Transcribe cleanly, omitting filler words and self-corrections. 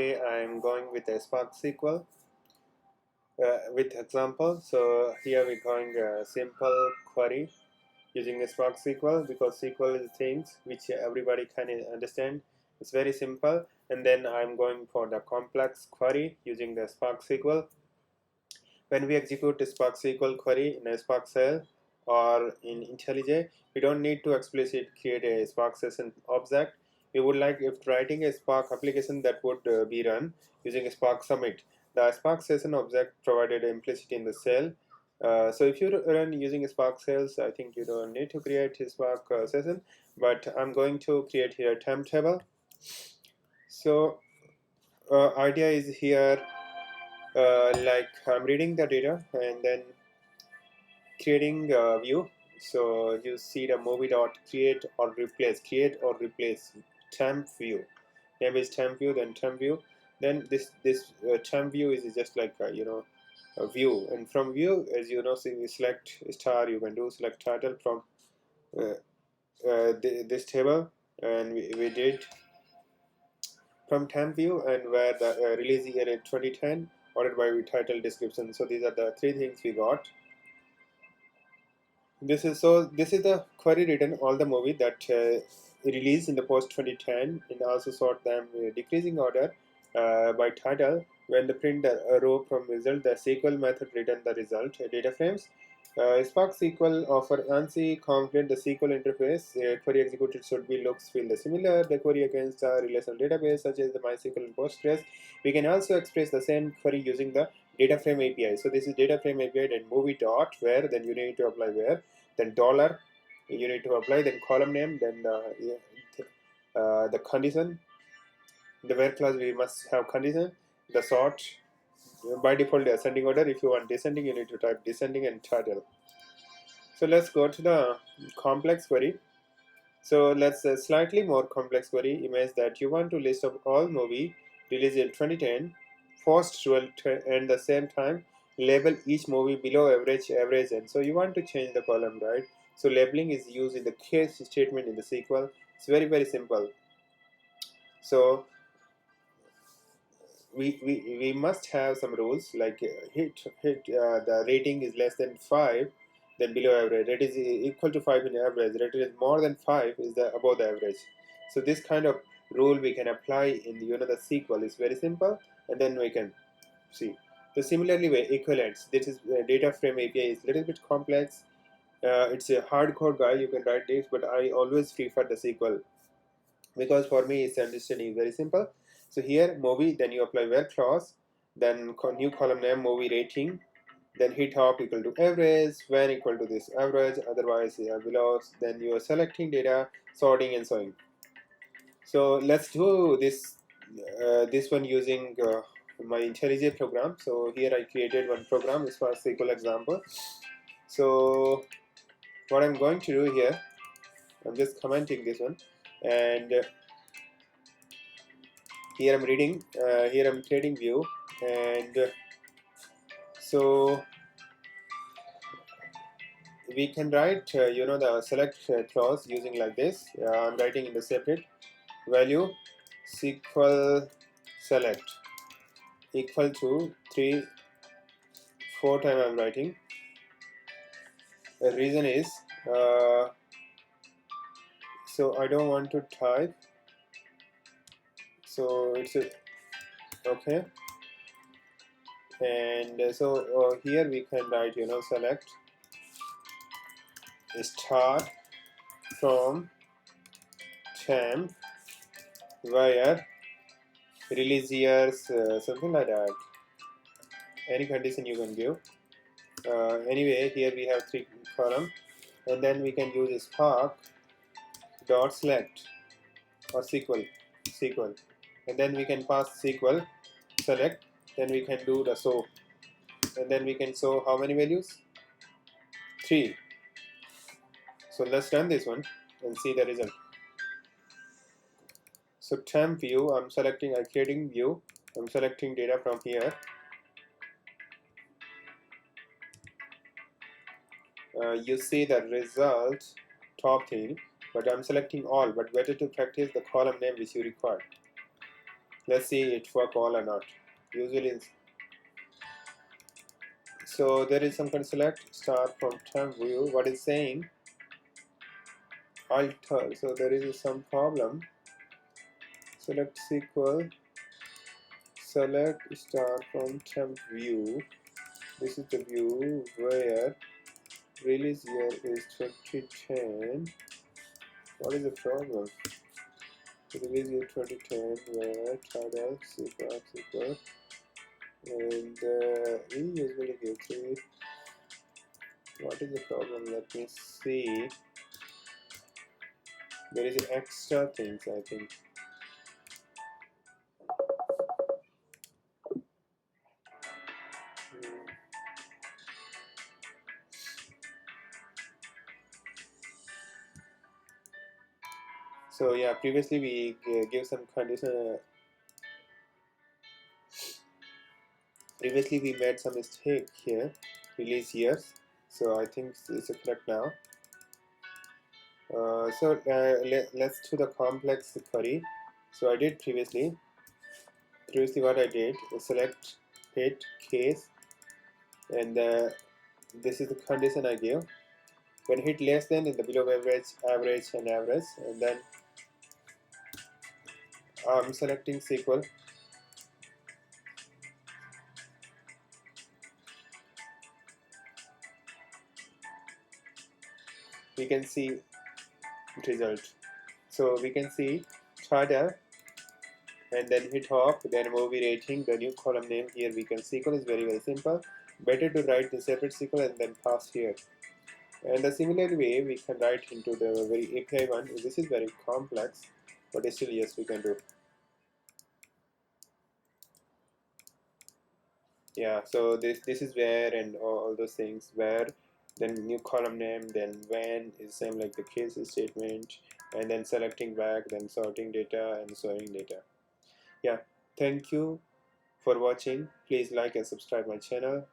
I'm going with a Spark SQL with example. So here we're going a simple query using a Spark SQL because SQL is things which everybody can understand. It's very simple. And then I'm going for the complex query using the Spark SQL. When we execute a Spark SQL query in a Spark cell or in IntelliJ, we don't need to explicitly create a SparkSession object. We would like if writing a Spark application that would be run using a Spark Summit. The SparkSession object provided implicit in the cell. So if you run using Spark cells, I think you don't need to create a Spark session, but I'm going to create here a temp table. So idea is here like I'm reading the data and then creating a view. So you see the movie dot create or replace temp view. Name is temp view, then temp view. Then this temp view is just like a view, and from view, as you know, see we select star. You can do select title from this table, and we did from temp view, and where the release year in 2010 ordered by title description. So these are the three things we got. This is the query written all the movie that released in the post 2010, and also sort them decreasing order by title. When the print the row from result, the SQL method return the result data frames. Spark SQL offer ANSI complete the SQL interface. Query executed should be looks feel the similar. The query against a relational database such as the MySQL and Postgres. We can also express the same query using the DataFrame API. So this is DataFrame API, then movie dot where, then you need to apply where, then dollar you need to apply, then column name, then the condition. The where clause we must have condition. The sort by default ascending order. If you want descending, you need to type descending and title. So let's go to the complex query. So let's slightly more complex query. Imagine that you want to list of all movie released in 2010 post 12 and the same time label each movie below average and so you want to change the column, right? So labeling is used in the case statement in the SQL. It's very simple. So we must have some rules like hit the rating is less than 5, then below average. Rate is equal to 5 in average. Rate is more than 5 is the above the average. So this kind of rule we can apply in the SQL is very simple, and then we can see. So similarly, equivalents. This is DataFrame API is a little bit complex. It's a hardcore guy. You can write this, but I always prefer the SQL because for me its understanding is very simple. So here movie, then you apply where clause, then new column name movie rating, then hit top equal to average, when equal to this average, otherwise below. Then you are selecting data, sorting and so on. So let's do this one using my IntelliJ program. So here I created one program, this was SQL example. So what I'm going to do here, I'm just commenting this one, and here I'm reading, here I'm creating view, and so we can write the select clause using like this. I'm writing in the separate value SQL select equal to 4 times I'm writing. The reason is so I don't want to type, so it's okay, and so here we can write select start from temp where release years, something like that. Any condition you can give. Anyway, here we have 3 column, and then we can use Spark dot select or SQL, and then we can pass SQL select. Then we can do the show, and then we can show how many values? 3. So let's run this one and see the result. So temp view, I'm creating view, I'm selecting data from here. You see the result top thing, but I'm selecting all, but better to practice the column name which you require. Let's see it work all or not. Usually, so there is some kind of select start from tempView. What it's saying, alter. So there is some problem. Select SQL. Select start from tempView. This is the view where release year is 2010. What is the problem? Release year 2010 where title Spark SQL and we usually give 3. What is the problem? Let me see. There is extra things, I think. So yeah, previously we gave some condition. Previously we made some mistake here. Release years. So I think it's correct now. Let's do the complex query. So I did previously. Previously what I did is select hit case, and this is the condition I gave. When hit less than in the below average, average, and average, and then I'm selecting SQL. We can see result. So we can see title, and then hit hop, then movie rating, the new column name. Here we can SQL is very simple. Better to write the separate SQL and then pass here. And the similar way we can write into the very API one. This is very complex, but still yes we can do. Yeah, so this is where and all those things, where then new column name, then when is same like the case statement, and then selecting back, then sorting data and storing data. Yeah, thank you for watching. Please like and subscribe my channel.